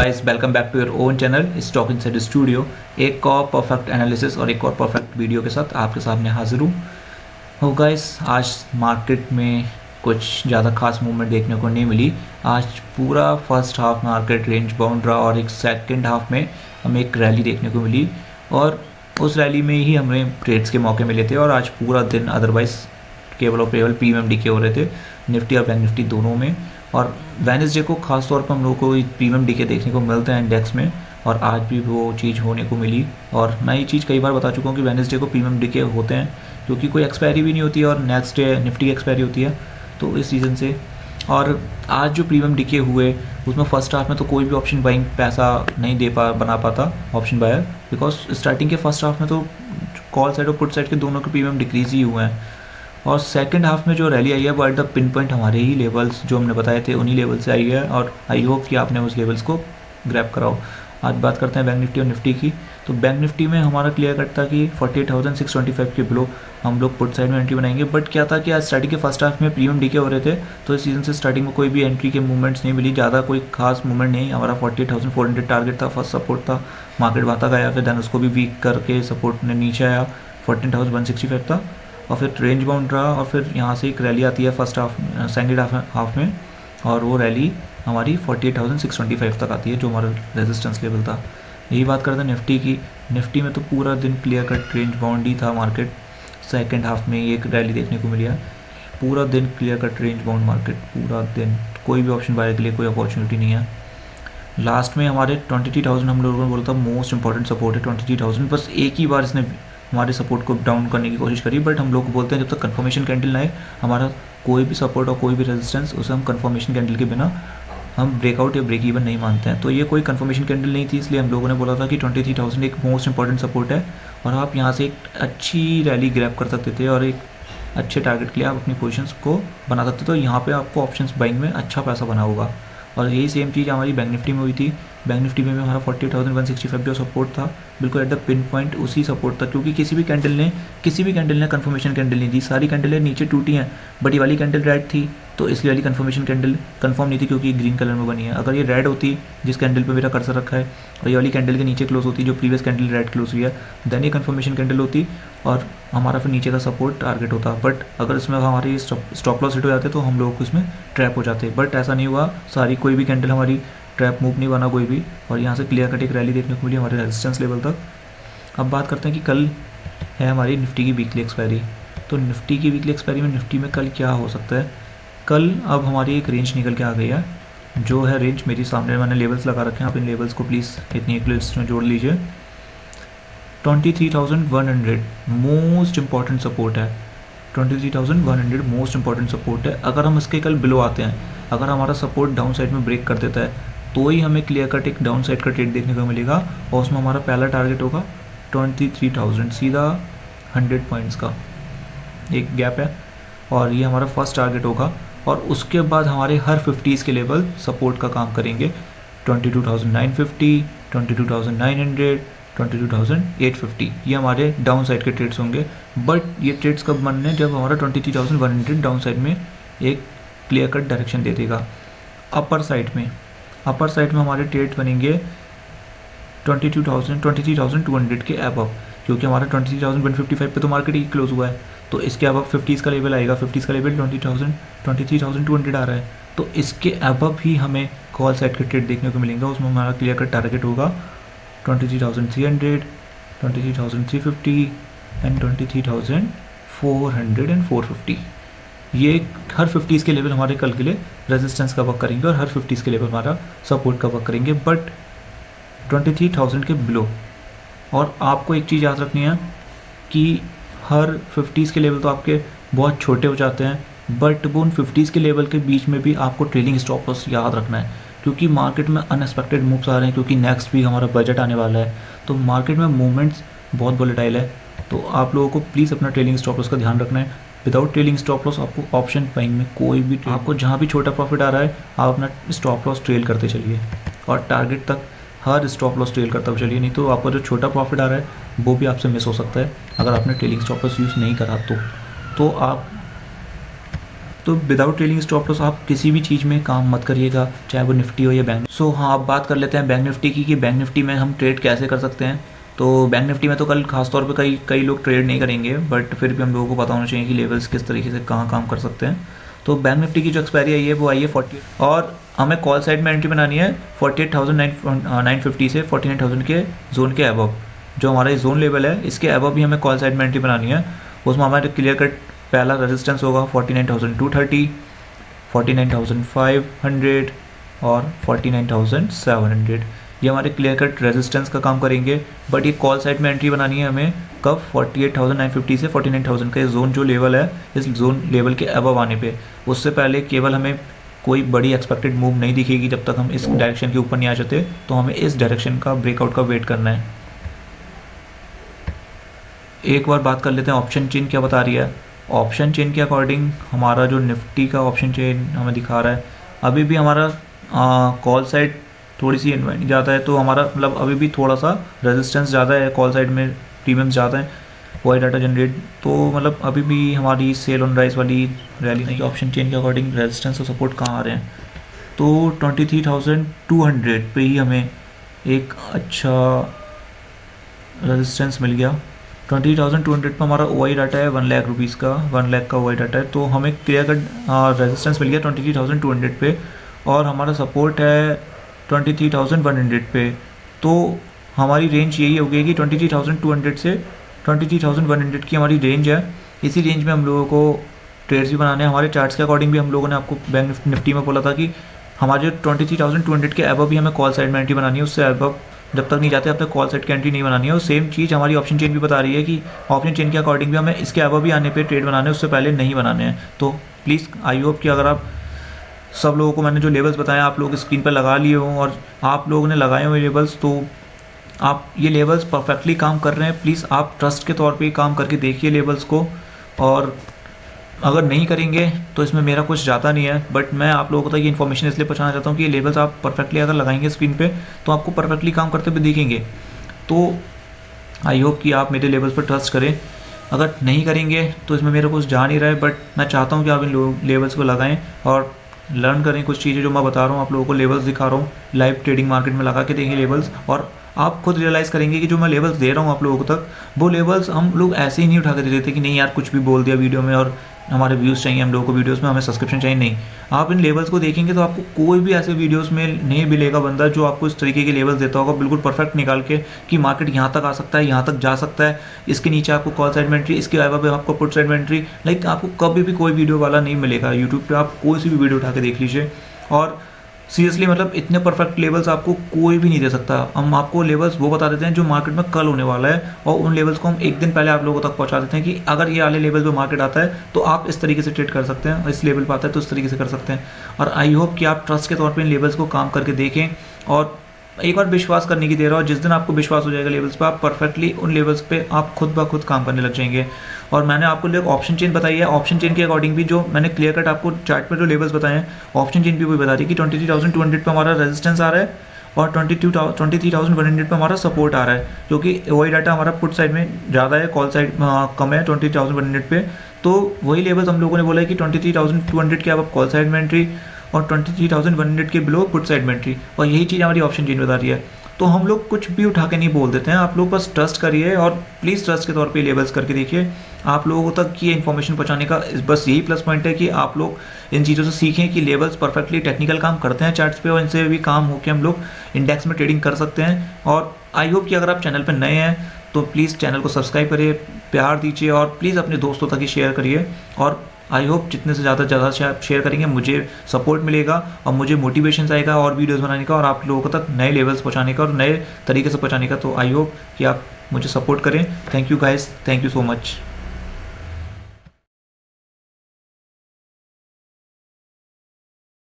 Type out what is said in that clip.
Guys, welcome back to your own channel stock inside studio. एक और perfect analysis और एक और परफेक्ट वीडियो के साथ आपके सामने हाजिर हूँ। हो गाइस, आज मार्केट में कुछ ज़्यादा खास मूवमेंट देखने को नहीं मिली। आज पूरा first half market range bound रहा और एक सेकंड हाफ में हमें एक रैली देखने को मिली और उस रैली में ही हमें ट्रेड्स के मौके मिले थे। और आज पूरा दिन अदरवाइज़ केवल और केवल पीएमडी के हो रहे थे, निफ्टी और बैंक निफ्टी दोनों में। और वेडनेसडे को खास तौर पर हम लोगों को प्रीमियम डीके देखने को मिलते हैं इंडेक्स में, और आज भी वो चीज़ होने को मिली। और मैं ये चीज़ कई बार बता चुका हूँ कि वेडनेसडे को प्रीमियम डीके होते हैं क्योंकि कोई एक्सपायरी भी नहीं होती है और नेक्स्ट डे निफ्टी की एक्सपायरी होती है, तो इस सीज़न से। और आज जो प्रीमियम डीके हुए उसमें फर्स्ट हाफ में तो कोई भी ऑप्शन बाइंग पैसा नहीं बना पाता ऑप्शन बायर, बिकॉज स्टार्टिंग के फर्स्ट हाफ में तो कॉल साइड और पुट साइड के दोनों के प्रीमियम डिक्रीज ही हुए हैं। और सेकंड हाफ में जो रैली आई है वो एट द पिन पॉइंट हमारे ही लेवल्स जो हमने बताए थे उन्हीं लेवल से आई है, और आई होप कि आपने उस लेवल्स को ग्रैब कराओ। आज बात करते हैं बैंक निफ्टी और निफ्टी की। तो बैंक निफ्टी में हमारा क्लियर कट था कि 48,625 के बिलो हम लोग पुट साइड में एंट्री बनाएंगे। बट क्या था कि आज स्टार्टिंग के फर्स्ट हाफ में प्रीमियम डीके हो रहे थे, तो इस सीजन से स्टार्टिंग में कोई भी एंट्री के मूवमेंट्स नहीं मिली, ज़्यादा कोई खास मूवमेंट नहीं। हमारा 48,400 टारगेट था, फर्स्ट सपोर्ट था, मार्केट वहाँ तक आया, फिर देन उसको भी वीक करके सपोर्ट ने नीचे आया, 14,165 था, और फिर रेंज बाउंड रहा। और फिर यहाँ से एक रैली आती है फर्स्ट हाफ सेकंड हाफ में, और वो रैली हमारी 48,625 तक आती है जो हमारा रेजिस्टेंस लेवल था। यही बात करते हैं निफ्टी की। निफ्टी में तो पूरा दिन क्लियर कट रेंज बाउंड ही था मार्केट। सेकंड हाफ में एक रैली देखने को मिली है, पूरा दिन clear cut range bound market, पूरा दिन कोई भी ऑप्शन बाय के लिए कोई अपॉर्चुनिटी नहीं है। लास्ट में हमारे 23,000 हम लोगों ने बोला था मोस्ट इंपॉर्टेंट सपोर्ट है 23,000, बस एक ही बार इसने हमारे सपोर्ट को डाउन करने की कोशिश करी। बट हम लोग बोलते हैं जब तक कंफर्मेशन कैंडल ना आए हमारा कोई भी सपोर्ट और कोई भी रेजिस्टेंस, उसे हम कंफर्मेशन कैंडल के बिना हम ब्रेकआउट या ब्रेक इवन नहीं मानते हैं। तो ये कोई कंफर्मेशन कैंडल नहीं थी, इसलिए हम लोगों ने बोला था कि 23,000 एक मोस्ट इंपॉर्टेंट सपोर्ट है और आप यहाँ से एक अच्छी रैली ग्रैब कर सकते थे और एक अच्छे टारगेट के लिए आप अपनी पोजीशंस को बना सकते थे। तो यहाँ पे आपको ऑप्शंस बाइंग में अच्छा पैसा बना होगा। और यही सेम चीज़ हमारी बैंक निफ्टी में हुई थी। बैंक निफ्टी में भी हमारा 48,165 जो सपोर्ट था बिल्कुल एट द पिन पॉइंट उसी सपोर्ट था, क्योंकि किसी भी कैंडल ने कंफर्मेशन कैंडल नहीं दी। सारी कैंडलें नीचे टूटी हैं, बट ये वाली कैंडल रेड थी तो इसलिए वाली कंफर्मेशन कैंडल कंफर्म नहीं थी क्योंकि ग्रीन कलर में बनी है। अगर ये रेड होती जिस कैंडल पे मेरा कर्सर रखा है और ये वाली कैंडल के नीचे क्लोज होती जो प्रीवियस कैंडल रेड क्लोज हुई है, देन ये कंफर्मेशन कैंडल होती और हमारा फिर नीचे का सपोर्ट टारगेट होता। बट अगर इसमें हमारी स्टॉप लॉस हिट हो जाते तो हम लोग इसमें ट्रैप हो जाते, बट ऐसा नहीं हुआ। सारी कोई भी कैंडल हमारी ट्रैप मूव नहीं बना कोई भी, और यहाँ से क्लियर कट एक रैली देखने को मिली हमारे रेजिस्टेंस लेवल तक। अब बात करते हैं कि कल है हमारी निफ्टी की वीकली एक्सपायरी। तो निफ्टी की वीकली एक्सपायरी में निफ्टी में कल क्या हो सकता है? कल अब हमारी एक रेंज निकल के आ गई है, जो है रेंज मेरी सामने मैंने लेवल्स लगा रखे हैं, आप इन लेवल्स को प्लीज़ इतनी एक लिस्ट में जोड़ लीजिए। 23,100 मोस्ट इंपॉर्टेंट सपोर्ट है, 23,100 मोस्ट इंपॉर्टेंट सपोर्ट है। अगर हम इसके कल बिलो आते हैं, अगर हमारा सपोर्ट डाउन साइड में ब्रेक कर देता है तो ही हमें क्लियर कट एक डाउन साइड का ट्रेड देखने को मिलेगा, और उसमें हमारा पहला टारगेट होगा 23,000, सीधा 100 पॉइंट्स का एक गैप है, और ये हमारा फर्स्ट टारगेट होगा। और उसके बाद हमारे हर 50s के लेवल सपोर्ट का काम करेंगे, 22,950, 22,900, 22,850, ये हमारे डाउन साइड के ट्रेड्स होंगे। बट ये ट्रेड्स कब बनने? जब हमारा 23,100 डाउन साइड में एक क्लियर कट डायरेक्शन दे देगा। अपर साइड में हमारे ट्रेड्स बनेंगे 23,200 के अबव, क्योंकि हमारा 23,155 पे तो मार्केट ही क्लोज हुआ है, तो इसके अबव 50s का लेवल आएगा। 50s का लेवल 23,200 आ रहा है, तो इसके अबव ही हमें कॉल साइड के ट्रेड देखने को मिलेंगे। उसमें हमारा क्लियर कट टारगेट होगा 23,300, 23,350 एंड 23,400 एंड 450। ये हर 50s के लेवल हमारे कल के लिए रेजिस्टेंस का वर्क करेंगे और हर 50s के लेवल हमारा सपोर्ट का वर्क करेंगे, बट 23,000 के बिलो। और आपको एक चीज़ याद रखनी है कि हर 50s के लेवल तो आपके बहुत छोटे हो जाते हैं, बट वो उन 50s के लेवल के बीच में भी आपको ट्रेलिंग स्टॉप लॉस याद रखना है, क्योंकि मार्केट में अनएक्सपेक्टेड मूव्स आ रहे हैं, क्योंकि नेक्स्ट वीक हमारा बजट आने वाला है, तो मार्केट में मूवमेंट्स बहुत वोलेटाइल है। तो आप लोगों को प्लीज़ अपना ट्रेलिंग स्टॉप लॉस का ध्यान रखना है। विदाउट ट्रेलिंग स्टॉप लॉस आपको ऑप्शन बाइंग में कोई भी आपको जहाँ भी छोटा प्रॉफिट आ रहा है आप अपना स्टॉप लॉस ट्रेल करते चलिए, और टारगेट तक हर स्टॉप लॉस ट्रेल करता हुआ चलिए, नहीं तो आपका जो छोटा प्रॉफिट आ रहा है वो भी आपसे मिस हो सकता है अगर आपने ट्रेलिंग स्टॉप लॉस यूज़ नहीं करा तो तो विदाउट ट्रेलिंग स्टॉप लॉस आप किसी भी चीज़ में काम मत करिएगा, चाहे वो निफ्टी हो या बैंक। सो हाँ, अब बात कर लेते हैं बैंक निफ्टी की कि बैंक निफ्टी में हम ट्रेड कैसे कर सकते हैं। तो बैंक निफ्टी में तो कल खासतौर पे कई लोग ट्रेड नहीं करेंगे, बट फिर भी हम लोगों को पता होना चाहिए कि लेवल्स किस तरीके से कहाँ काम कर सकते हैं। तो बैंक निफ्टी की जो एक्सपायरी आई है वो आई है 40, और हमें कॉल साइड में एंट्री बनानी है 48,950 से 49,000 के जोन के अबव। जो हमारा जोन लेवल है इसके अबव भी हमें कॉल साइड में एंट्री बनानी है। उसमें हमारे क्लियर कट पहला रेजिस्टेंस होगा 49,230, 49,500 और 49,700। ये हमारे क्लियर कट रेजिस्टेंस का काम करेंगे। बट ये कॉल साइड में एंट्री बनानी है हमें कब, 48,950 से 49,000 का जोन जो लेवल है, इस जोन लेवल के अबव आने पे। उससे पहले केवल हमें कोई बड़ी एक्सपेक्टेड मूव नहीं दिखेगी जब तक हम इस डायरेक्शन के ऊपर नहीं आ जाते। तो हमें इस डायरेक्शन का ब्रेकआउट का वेट करना है। एक बार बात कर लेते हैं ऑप्शन चेन क्या बता रही है। ऑप्शन चेन के अकॉर्डिंग हमारा जो निफ्टी का ऑप्शन चेन हमें दिखा रहा है, अभी भी हमारा कॉल साइड थोड़ी सी इन्वेंट ज़्यादा है, तो हमारा मतलब अभी भी थोड़ा सा रेजिस्टेंस ज़्यादा है, कॉल साइड में प्रीमियम ज़्यादा है, वाई डाटा जनरेट, तो मतलब अभी भी हमारी सेल ऑन राइस वाली रैली नहीं। ऑप्शन चेन के अकॉर्डिंग रेजिस्टेंस और सपोर्ट कहाँ आ रहे हैं, तो 23,200 पे ही हमें एक अच्छा रेजिस्टेंस मिल गया। 20,200 पर हमारा OI डाटा है 1 लाख रुपीज़ का, 1 लाख का OI डाटा है, तो हमें क्लियर कट रेजिस्टेंस मिल गया 23,200 पे, और हमारा सपोर्ट है 23,100 पे। तो हमारी रेंज यही हो गई कि 23,200 से 23,100 की हमारी रेंज है। इसी रेंज में हम लोगों को ट्रेड्स भी बनाने हैं। हमारे चार्ट्स के अकॉर्डिंग भी हम लोगों ने आपको बैंक निफ्टी में बोला था कि हमारे 23,200 के अबव भी हमें कॉल साइड में एंट्री बनानी है, उससे अबव जब तक नहीं जाते अब तक कॉल साइड की एंट्री नहीं बनानी है। और सेम चीज़ हमारी ऑप्शन चेन भी बता रही है कि ऑप्शन चेन के अकॉर्डिंग भी हमें इसके अबव भी आने पे ट्रेड बनाने हैं, उससे पहले नहीं बनाने हैं। तो प्लीज़ आई होप कि अगर आप सब लोगों को मैंने जो लेवल्स बताए आप लोग स्क्रीन पर लगा लिए हों और आप लोगों ने लगाए हुए लेवल्स, तो आप ये लेवल्स परफेक्टली काम कर रहे हैं। प्लीज़ आप ट्रस्ट के तौर पे काम करके देखिए लेवल्स को, और अगर नहीं करेंगे तो इसमें मेरा कुछ जाता नहीं है। बट मैं आप लोगों को तक ये इन्फॉर्मेशन इसलिए पहुंचाना चाहता हूँ कि ये लेवल्स आप परफेक्टली अगर लगाएंगे स्क्रीन पे तो आपको परफेक्टली काम करते हुए दिखेंगे। तो आई होप कि आप मेरे लेवल्स पर ट्रस्ट करें। अगर नहीं करेंगे तो इसमें मेरा कुछ जा नहीं रहा है, बट मैं चाहता हूँ कि आप इन लेवल्स को लगाएं और लर्न करें कुछ चीज़ें जो मैं बता रहा हूँ आप लोगों को, लेवल्स दिखा रहा हूँ, लाइव ट्रेडिंग मार्केट में लगा के देंगे लेवल्स, और आप खुद रियलाइज़ करेंगे कि जो मैं लेवल्स दे रहा हूँ आप लोगों तक, वो लेवल्स हम लोग ऐसे ही नहीं उठा के दे देते कि नहीं यार कुछ भी बोल दिया वीडियो में और हमारे व्यूज़ चाहिए हम लोगों को वीडियोस में, हमें सब्सक्रिप्शन चाहिए। नहीं, आप इन लेवल्स को देखेंगे तो आपको कोई भी ऐसे वीडियोस में नहीं मिलेगा बंदा जो आपको इस तरीके के लेवल्स देता होगा बिल्कुल परफेक्ट निकाल के कि मार्केट यहाँ तक आ सकता है, यहाँ तक जा सकता है, इसके नीचे आपको कॉल साइड में एंट्री, इसके अलावा भी आपको पुट साइड में एंट्री। लाइक आपको कभी भी कोई वीडियो वाला नहीं मिलेगा यूट्यूब पर, आप कोई सी भी वीडियो उठा के देख लीजिए। और सीरियसली मतलब इतने परफेक्ट लेवल्स आपको कोई भी नहीं दे सकता। हम आपको लेवल्स वो बता देते हैं जो मार्केट में कल होने वाला है, और उन लेवल्स को हम एक दिन पहले आप लोगों तक पहुंचा देते हैं कि अगर ये वाले लेवल पे मार्केट आता है तो आप इस तरीके से ट्रेड कर सकते हैं, और इस लेवल पर आता है तो इस तरीके से कर सकते हैं। और आई होप कि आप ट्रस्ट के तौर पर इन लेवल्स को काम करके देखें और एक बार विश्वास करने की देर है, और जिस दिन आपको विश्वास हो जाएगा लेवल्स पे, आप परफेक्टली उन लेवल्स पे आप खुद ब खुद काम करने लग जाएंगे। और मैंने आपको एक ऑप्शन चेन बताई है, ऑप्शन चेन के अकॉर्डिंग भी जो मैंने क्लियर कट आपको चार्ट में जो लेवल्स बताए हैं, ऑप्शन चेन भी वही बता रही है कि 23,200 पे हमारा रेजिस्टेंस आ रहा है और 23,100 पे हमारा सपोर्ट आ रहा है, क्योंकि वही डाटा हमारा पुट साइड में ज़्यादा है, कॉल साइड कम है 20,100 पे। तो वही लेवल्स हम लोगों ने बोला है कि 23,200 के अब कॉल साइड में एंट्री और 23,100 के बिलो पुट साइड में एंट्री, और यही चीज़ हमारी ऑप्शन चेन बता रही है। तो हम लोग कुछ भी उठा के नहीं बोल देते हैं, आप लोग बस ट्रस्ट करिए और प्लीज़ ट्रस्ट के तौर पे लेवल्स करके देखिए। आप लोगों तक ये इन्फॉर्मेशन पहुंचाने का बस यही प्लस पॉइंट है कि आप लोग इन चीज़ों से सीखें कि लेवल्स परफेक्टली टेक्निकल काम करते हैं चार्ट्स पे, और इनसे भी काम होकर हम लोग इंडेक्स में ट्रेडिंग कर सकते हैं। और आई होप कि अगर आप चैनल पर नए हैं तो प्लीज़ चैनल को सब्सक्राइब करिए, प्यार दीजिए और प्लीज़ अपने दोस्तों तक ही शेयर करिए। और आई होप जितने से ज़्यादा शेयर करेंगे मुझे सपोर्ट मिलेगा और मुझे मोटिवेशन आएगा और वीडियोस बनाने का और आप लोगों तक नए लेवल्स पहुंचाने का और नए तरीके से पहुंचाने का। तो आई होप कि आप मुझे सपोर्ट करें। Thank you guys, thank you so much.